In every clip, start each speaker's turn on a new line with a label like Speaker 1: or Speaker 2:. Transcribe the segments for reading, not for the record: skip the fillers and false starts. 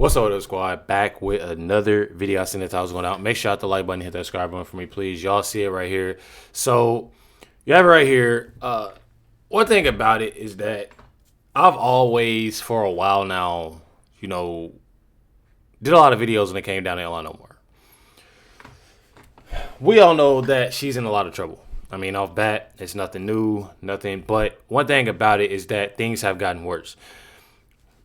Speaker 1: What's up, squad? Back with another video. I seen that I was going out. Make sure you hit the like button, hit that subscribe button for me, please. Y'all see it right here. So you have it right here. One thing about it is that I've always, for a while now, did a lot of videos when it came down to Ilhan Omar. We all know that she's in a lot of trouble. I mean, off bat, it's nothing new, nothing. But one thing about it is that things have gotten worse.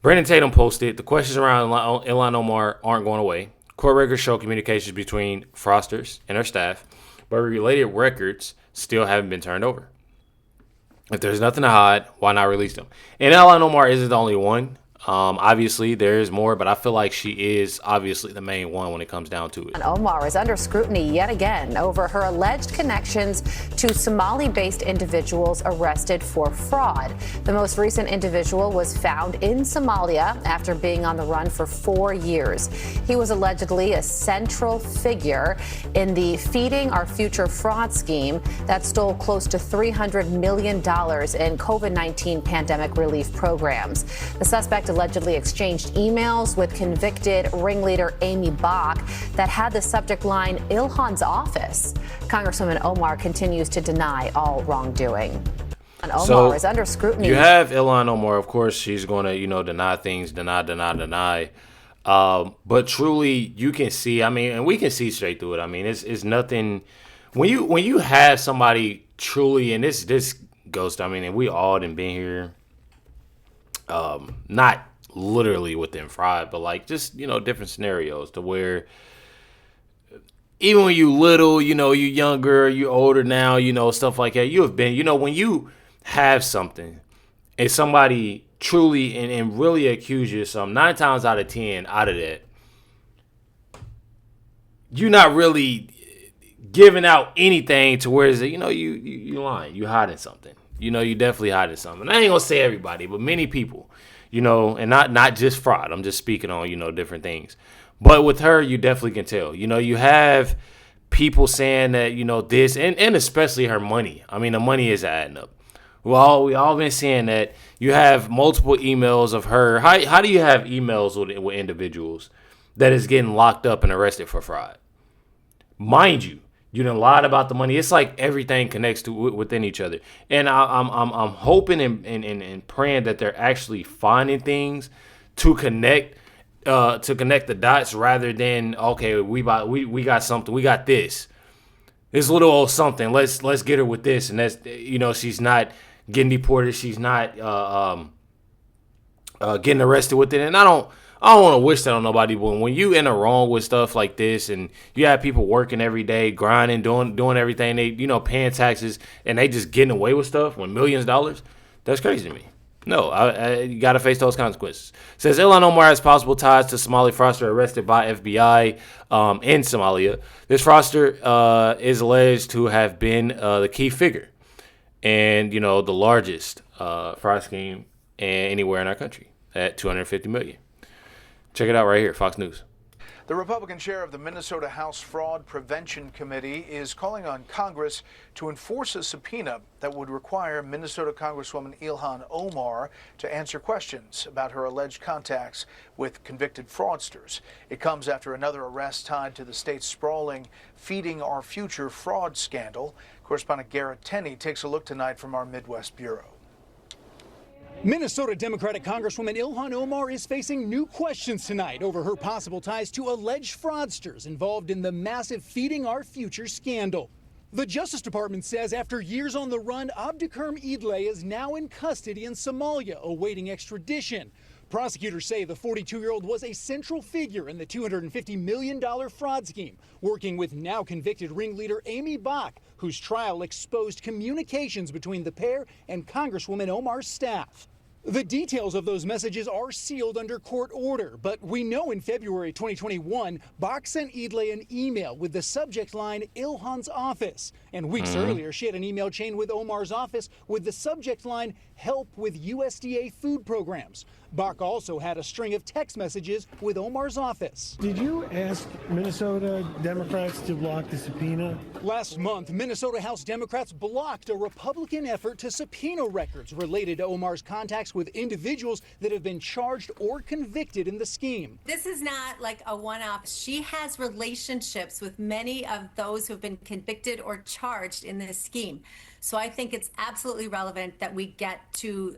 Speaker 1: Brandon Tatum posted, the questions around Ilhan Omar aren't going away. Court records show communications between fraudsters and her staff, but related records still haven't been turned over. If there's nothing to hide, why not release them? And Ilhan Omar isn't the only one. Obviously, there is more, but I feel like she is obviously the main one when it comes down to it.
Speaker 2: Omar is under scrutiny yet again over her alleged connections to Somali-based individuals arrested for fraud. The most recent individual was found in Somalia after being on the run for 4 years. He was allegedly a central figure in the Feeding Our Future fraud scheme that stole close to $300 million in COVID-19 pandemic relief programs. The suspect allegedly exchanged emails with convicted ringleader Amy Bach that had the subject line Ilhan's office. Congresswoman Omar continues to deny all wrongdoing. And Omar is under scrutiny.
Speaker 1: You have Ilhan Omar, of course, she's going to, deny things, deny. But truly, you can see, and we can see straight through it. I mean, it's nothing. When you have somebody truly, and this goes to, and we all done been here. Not literally within fraud, but like just, different scenarios to where even when you little, you younger, you older now, stuff like that. You have been, when you have something and somebody truly and really accuse you of something, 9 times out of 10 out of that, you're not really giving out anything to where is it, you lying, you hiding something. You definitely hiding something. I ain't gonna say everybody, but many people, and not just fraud. I'm just speaking on, different things. But with her, you definitely can tell. You have people saying that, this, and especially her money. The money is adding up. We all been saying that you have multiple emails of her. How do you have emails with individuals that is getting locked up and arrested for fraud? Mind you, you done lied about the money. It's like everything connects to within each other. And I'm hoping and praying that they're actually finding things to connect the dots rather than, okay, we got something, we got this little old something. Let's get her with this, and that's she's not getting deported. She's not getting arrested with it. And I don't want to wish that on nobody, but when you in the wrong with stuff like this and you have people working every day, grinding, doing everything, they, paying taxes, and they just getting away with stuff with millions of dollars, that's crazy to me. No, you got to face those consequences. Says Ilhan Omar has possible ties to Somali fraudster arrested by FBI in Somalia. This fraudster is alleged to have been the key figure and, the largest fraud scheme anywhere in our country at $250 million. Check it out right here, Fox News.
Speaker 3: The Republican chair of the Minnesota House Fraud Prevention Committee is calling on Congress to enforce a subpoena that would require Minnesota Congresswoman Ilhan Omar to answer questions about her alleged contacts with convicted fraudsters. It comes after another arrest tied to the state's sprawling Feeding Our Future fraud scandal. Correspondent Garrett Tenney takes a look tonight from our Midwest Bureau.
Speaker 4: Minnesota Democratic Congresswoman Ilhan Omar is facing new questions tonight over her possible ties to alleged fraudsters involved in the massive Feeding Our Future scandal. The Justice Department says after years on the run, Abdikerm Idle is now in custody in Somalia, awaiting extradition. Prosecutors say the 42-year-old was a central figure in the $250 million fraud scheme, working with now convicted ringleader Amy Bach, whose trial exposed communications between the pair and Congresswoman Omar's staff. The details of those messages are sealed under court order, but we know in February 2021, Bach sent Idle an email with the subject line Ilhan's office And weeks earlier, she had an email chain with Omar's office with the subject line, "Help with USDA food programs." Bach also had a string of text messages with Omar's office.
Speaker 5: Did you ask Minnesota Democrats to block the subpoena?
Speaker 4: Last month, Minnesota House Democrats blocked a Republican effort to subpoena records related to Omar's contacts with individuals that have been charged or convicted in the scheme.
Speaker 6: This is not like a one-off. She has relationships with many of those who have been convicted or charged in this scheme. So I think it's absolutely relevant that we get to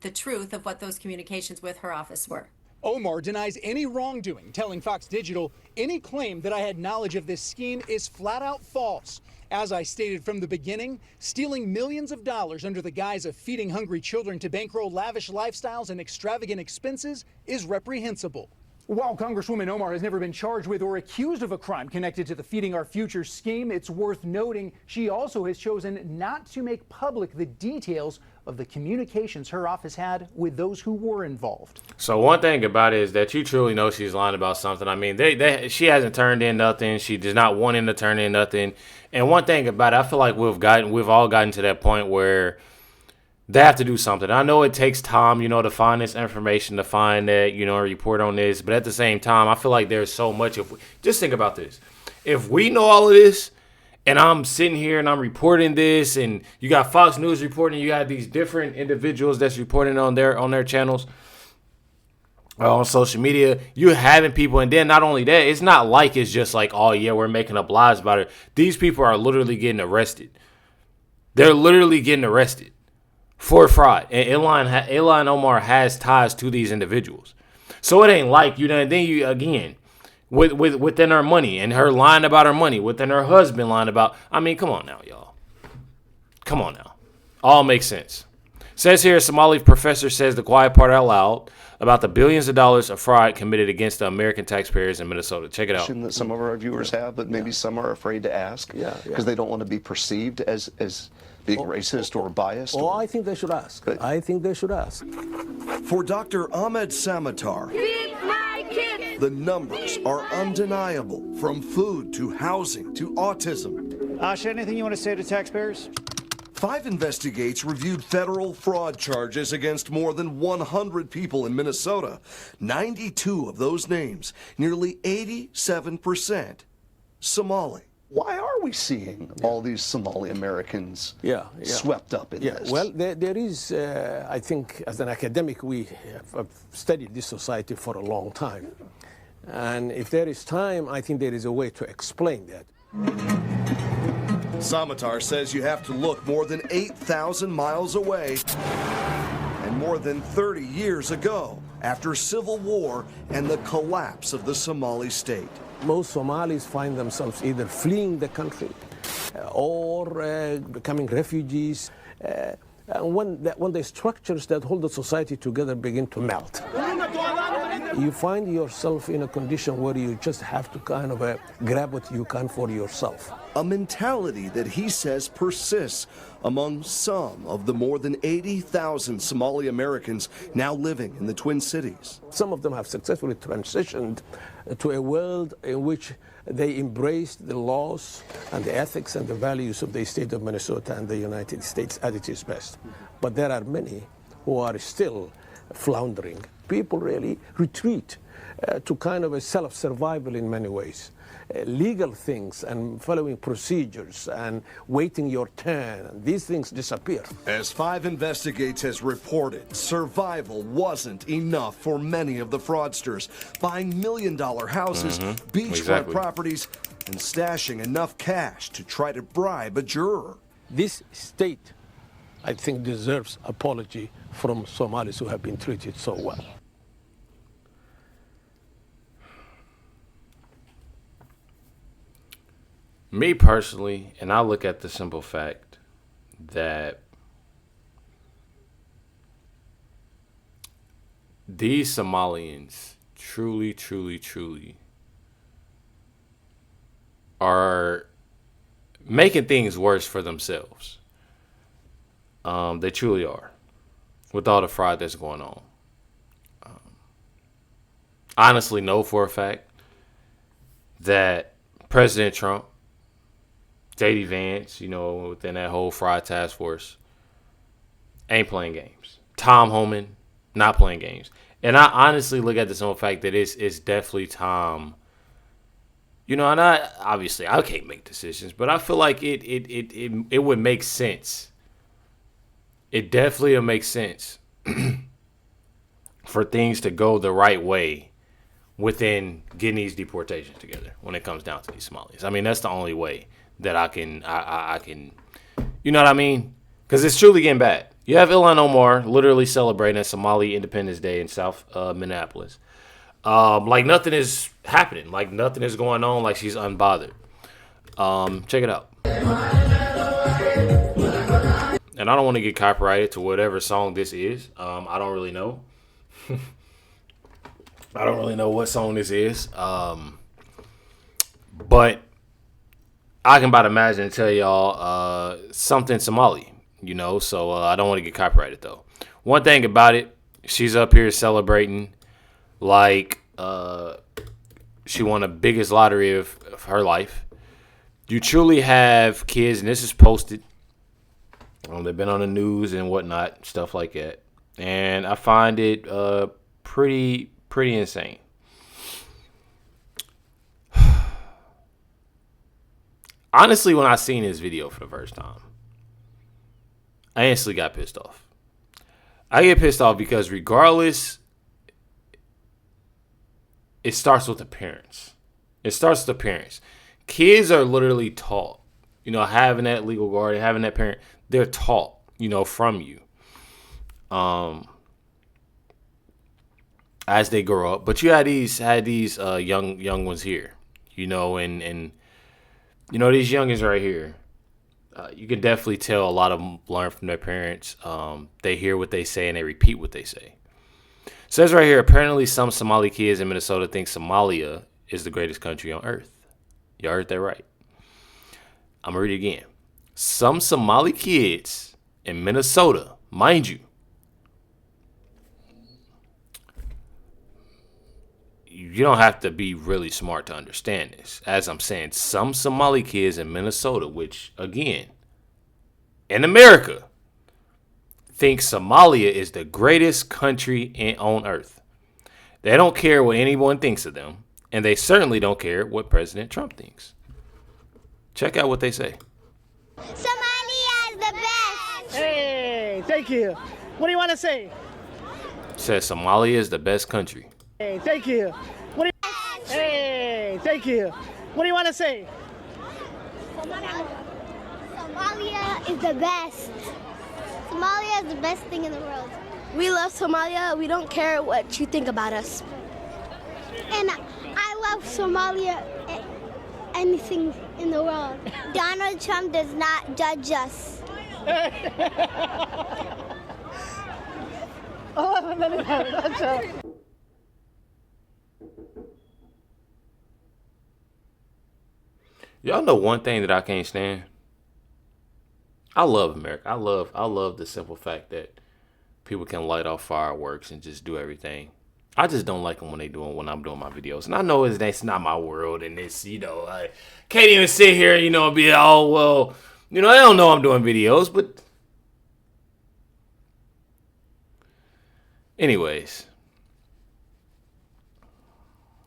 Speaker 6: the truth of what those communications with her office were.
Speaker 4: Omar denies any wrongdoing, telling Fox Digital, "Any claim that I had knowledge of this scheme is flat out false. As I stated from the beginning, stealing millions of dollars under the guise of feeding hungry children to bankroll lavish lifestyles and extravagant expenses is reprehensible." While Congresswoman Omar has never been charged with or accused of a crime connected to the Feeding Our Future scheme, it's worth noting she also has chosen not to make public the details of the communications her office had with those who were involved.
Speaker 1: So one thing about it is that you truly know she's lying about something. I mean, she hasn't turned in nothing. She does not want him to turn in nothing. And one thing about it, I feel like we've all gotten to that point where they have to do something. I know it takes time, to find this information, to find that, report on this. But at the same time, I feel like there's so much. Just think about this. If we know all of this, and I'm sitting here and I'm reporting this, and you got Fox News reporting, you got these different individuals that's reporting on their channels, on social media, you're having people, and then not only that, it's not like it's just like, oh yeah, we're making up lies about it. These people are literally getting arrested. They're literally getting arrested for fraud. And Ilhan Omar has ties to these individuals. So it ain't like, then you, again, within her money and her lying about her money, within her husband lying about, I mean, come on now, y'all. Come on now. All makes sense. Says here, a Somali professor says the quiet part out loud about the billions of dollars of fraud committed against the American taxpayers in Minnesota. Check it out.
Speaker 7: That some of our viewers have, but maybe some are afraid to ask because they don't want to be perceived as being racist or biased.
Speaker 8: I think they should ask. I think they should ask.
Speaker 9: For Dr. Ahmed Samatar, the numbers are undeniable, from food to housing to autism.
Speaker 10: Asha, anything you want to say to taxpayers?
Speaker 9: 5 Investigates reviewed federal fraud charges against more than 100 people in Minnesota. 92 of those names, nearly 87%, Somali.
Speaker 7: Why are we seeing all these Somali Americans swept up in this?
Speaker 8: Well, there is, I think, as an academic, we have studied this society for a long time. And if there is time, I think there is a way to explain that.
Speaker 9: Samatar says you have to look more than 8,000 miles away and more than 30 years ago, after civil war and the collapse of the Somali state.
Speaker 8: Most Somalis find themselves either fleeing the country or becoming refugees. And when the structures that hold the society together begin to melt, you find yourself in a condition where you just have to kind of grab what you can for yourself.
Speaker 9: A mentality that he says persists among some of the more than 80,000 Somali Americans now living in the Twin Cities.
Speaker 8: Some of them have successfully transitioned to a world in which they embraced the laws and the ethics and the values of the state of Minnesota and the United States at its best. But there are many who are still floundering. People really retreat to kind of a self-survival in many ways. Legal things and following procedures and waiting your turn, and these things disappear.
Speaker 9: As 5 Investigates has reported, survival wasn't enough for many of the fraudsters, buying million-dollar houses, beachfront properties, and stashing enough cash to try to bribe a juror.
Speaker 8: This state, I think, deserves apology from Somalis who have been treated so well.
Speaker 1: Me personally, and I look at the simple fact that these Somalians truly, truly, truly are making things worse for themselves. They truly are, with all the fraud that's going on. Honestly know for a fact that President Trump J.D. Vance, within that whole fraud task force, ain't playing games. Tom Homan, not playing games. And I honestly look at this on the fact that it's definitely Tom. And obviously I can't make decisions, but I feel like it would make sense. It definitely would make sense for things to go the right way within getting these deportations together when it comes down to these Somalis. I mean, that's the only way that I can, you know what I mean? Because it's truly getting bad. You have Ilhan Omar literally celebrating Somali Independence Day in South Minneapolis. Like nothing is happening. Like nothing is going on. Like she's unbothered. Check it out. And I don't want to get copyrighted to whatever song this is. I don't really know. I don't really know what song this is. But I can about imagine and tell y'all something Somali, so I don't want to get copyrighted though. One thing about it, she's up here celebrating like she won the biggest lottery of her life. You truly have kids, and this is posted. They've been on the news and whatnot, stuff like that. And I find it pretty insane. Honestly, when I seen this video for the first time, I instantly got pissed off. I get pissed off because regardless, it starts with the parents. It starts with the parents. Kids are literally taught, having that legal guardian, having that parent, they're taught, from you. As they grow up. But you had these young ones here, and these youngins right here. You can definitely tell a lot of them learn from their parents. They hear what they say and they repeat what they say. It says right here, apparently some Somali kids in Minnesota think Somalia is the greatest country on earth. You heard that right. I'm going to read it again. Some Somali kids in Minnesota, mind you, you don't have to be really smart to understand this. As I'm saying, some Somali kids in Minnesota, which, again, in America, think Somalia is the greatest country on earth. They don't care what anyone thinks of them, and they certainly don't care what President Trump thinks. Check out what they say.
Speaker 11: Somalia is the best.
Speaker 12: Hey, thank you. What do you want to say?
Speaker 1: It says Somalia is the best country.
Speaker 12: Hey, thank you. Hey, thank you. What do you want to say?
Speaker 11: Somalia is the best. Somalia is the best thing in the world. We love Somalia. We don't care what you think about us. And I love Somalia, anything in the world. Donald Trump does not judge us.
Speaker 1: Y'all know one thing that I can't stand? I love America. I love the simple fact that people can light off fireworks and just do everything. I just don't like them when I'm doing my videos. And I know that's not my world, and it's, I can't even sit here, and be, oh, well, they don't know I'm doing videos, but anyways,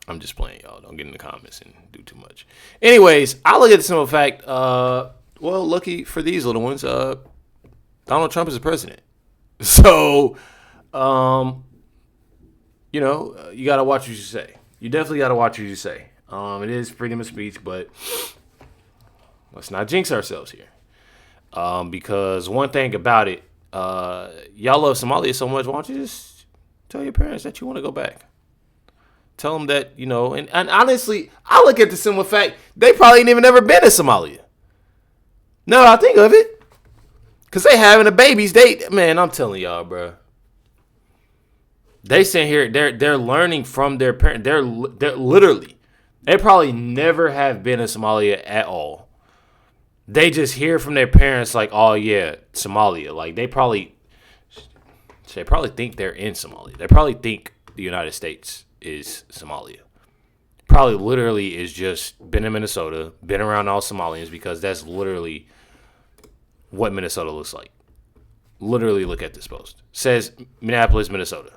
Speaker 1: I'm just playing, y'all. Don't get in the comments and do too much. Anyways, I look at the simple fact, well, lucky for these little ones, Donald Trump is the president. So, you got to watch what you say. You definitely got to watch what you say. It is freedom of speech, but let's not jinx ourselves here. Because one thing about it, y'all love Somalia so much, why don't you just tell your parents that you want to go back? Tell them that, and honestly, I look at the simple fact, they probably ain't even ever been to Somalia. No, I think of it. Because they having the babies. Man, I'm telling y'all, bro. They sit here, they're learning from their parents. They're literally, they probably never have been to Somalia at all. They just hear from their parents like, oh yeah, Somalia. Like they probably think they're in Somalia. They probably think the United States is Somalia. probably literally is just been in Minnesota, been around all Somalians, because that's literally what Minnesota looks like. Literally look at this post. Says Minneapolis, Minnesota.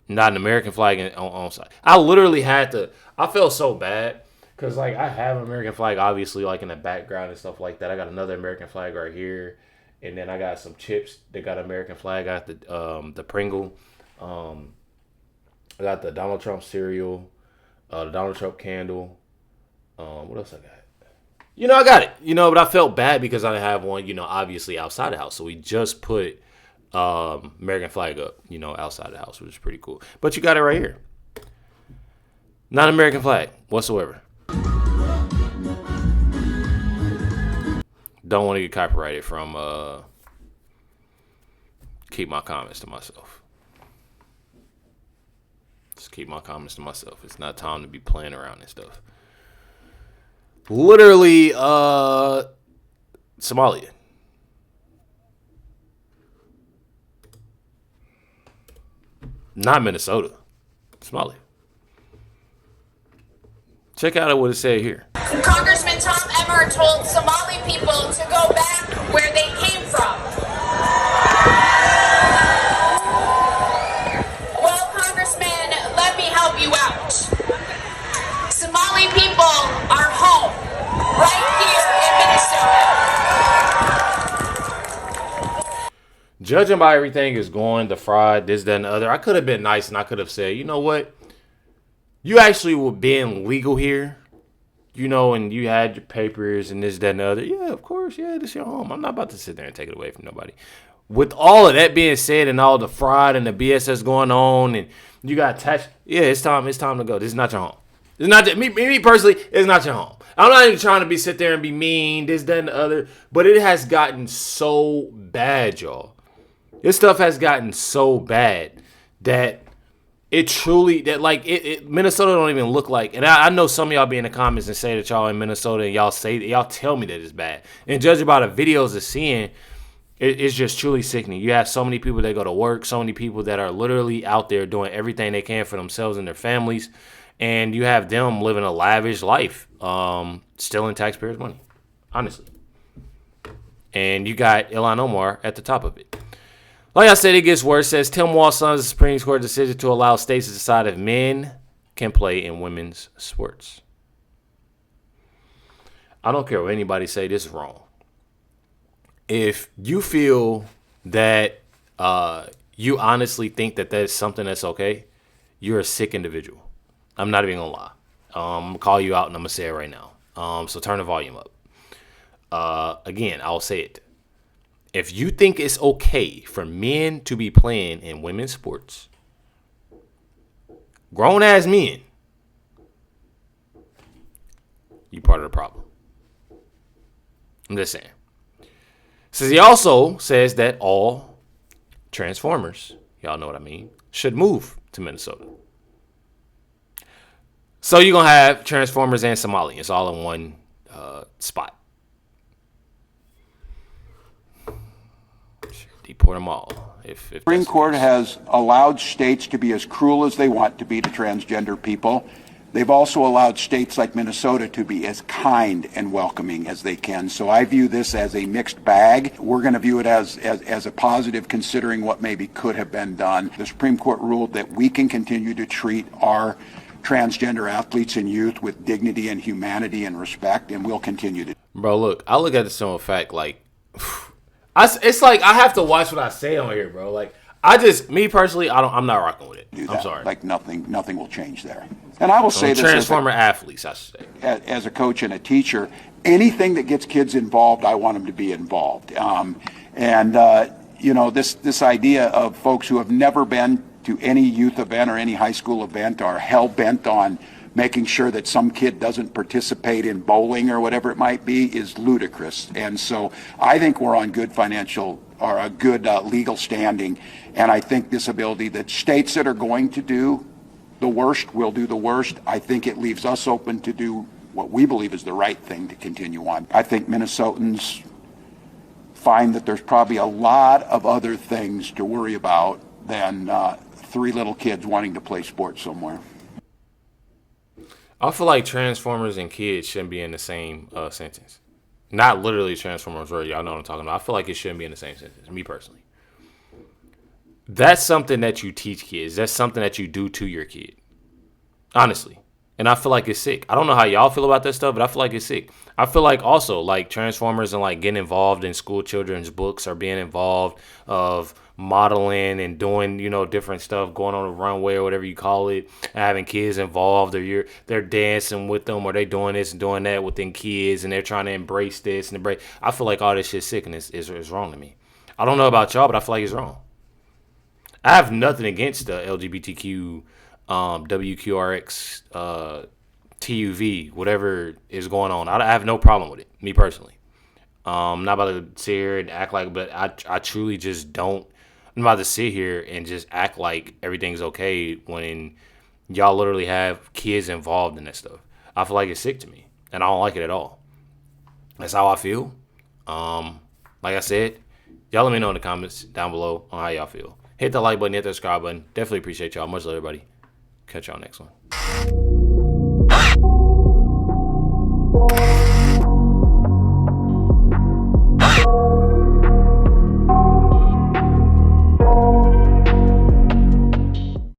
Speaker 1: Not an American flag on side. I literally had to, I felt so bad because, like, I have an American flag, obviously, like, in the background and stuff like that. I got another American flag right here. And then I got some chips that got American flag. I got the Pringle. I got the Donald Trump cereal. The Donald Trump candle. What else I got? I got it. But I felt bad because I didn't have one, obviously outside the house. So we just put American flag up, outside the house, which is pretty cool. But you got it right here. Not an American flag whatsoever. Don't want to get copyrighted from keep my comments to myself. Just keep my comments to myself. It's not time to be playing around and stuff. Literally, Somalia. Not Minnesota. Somalia. Check out what it said here.
Speaker 13: Congressman Tom Emmer told Somali people to go back where they came from. Well, Congressman, let me help you out. Somali people are home, right here in Minnesota.
Speaker 1: Judging by everything is going, the fraud, this, that, and the other, I could have been nice and I could have said, you know what? You actually were being legal here, and you had your papers and this, that, and the other. Yeah, of course. Yeah, this is your home. I'm not about to sit there and take it away from nobody. With all of that being said and all the fraud and the BS that's going on and you got tax, yeah, it's time to go. This is not your home. It's not me personally, it's not your home. I'm not even trying to sit there and be mean, this, that, and the other. But it has gotten so bad, y'all. This stuff has gotten so bad that it truly, Minnesota don't even look like, and I know some of y'all be in the comments and say that y'all in Minnesota and y'all tell me that it's bad. And judging by the videos of seeing, it's just truly sickening. You have so many people that go to work, so many people that are literally out there doing everything they can for themselves and their families, and you have them living a lavish life, stealing taxpayers' money, honestly. And you got Ilhan Omar at the top of it. Like I said, it gets worse. It says Tim Walz's son's Supreme Court decision to allow states to decide if men can play in women's sports. I don't care what anybody say, this is wrong. If you feel that you honestly think that that's something that's okay, you're a sick individual. I'm not even going to lie. I'm going to call you out and I'm going to say it right now. So turn the volume up. Again, I'll say it. If you think it's okay for men to be playing in women's sports, grown-ass men, you part of the problem. I'm just saying. Says he also says that all Transformers, y'all know what I mean, should move to Minnesota. So you're going to have Transformers and Somalians all in one spot. Deport them all. If
Speaker 14: the Supreme Court has allowed states to be as cruel as they want to be to transgender people. They've also allowed states like Minnesota to be as kind and welcoming as they can. So I view this as a mixed bag. We're going to view it as a positive considering what maybe could have been done. The Supreme Court ruled that we can continue to treat our transgender athletes and youth with dignity and humanity and respect, and we'll continue to.
Speaker 1: Bro, look, I look at this simple fact, like, it's like I have to watch what I say on here, bro. Like, me personally, I'm not rocking with it. I'm sorry.
Speaker 14: Like nothing will change there. And I will say this
Speaker 1: Transformer athletes, I should say.
Speaker 14: As a coach and a teacher, anything that gets kids involved, I want them to be involved. This idea of folks who have never been to any youth event or any high school event are hell bent on making sure that some kid doesn't participate in bowling or whatever it might be is ludicrous. And so I think we're on good financial or a good legal standing. And I think this ability that states that are going to do the worst will do the worst. I think it leaves us open to do what we believe is the right thing to continue on. I think Minnesotans find that there's probably a lot of other things to worry about than 3 little kids wanting to play sports somewhere.
Speaker 1: I feel like Transformers and kids shouldn't be in the same sentence. Not literally Transformers, or y'all know what I'm talking about. I feel like it shouldn't be in the same sentence, me personally. That's something that you teach kids. That's something that you do to your kid. Honestly. And I feel like it's sick. I don't know how y'all feel about that stuff, but I feel like it's sick. I feel like also like Transformers and like getting involved in school children's books or being involved of modeling and doing, you know, different stuff, going on the runway or whatever you call it, having kids involved, or they're dancing with them, or they doing this and doing that within kids, and they're trying to embrace this and embrace. I feel like all this shit's sick and it's wrong to me. I don't know about y'all, but I feel like it's wrong. I have nothing against the LGBTQ, WQRX, TUV, whatever is going on. I have no problem with it, me personally. I'm not about to sit here and act like, but I truly just don't. I'm about to sit here and just act like everything's okay when y'all literally have kids involved in that stuff. I feel like it's sick to me, and I don't like it at all. That's how I feel. Like I said, y'all let me know in the comments down below on how y'all feel. Hit the like button, hit the subscribe button. Definitely appreciate y'all. Much love, everybody. Catch y'all next one.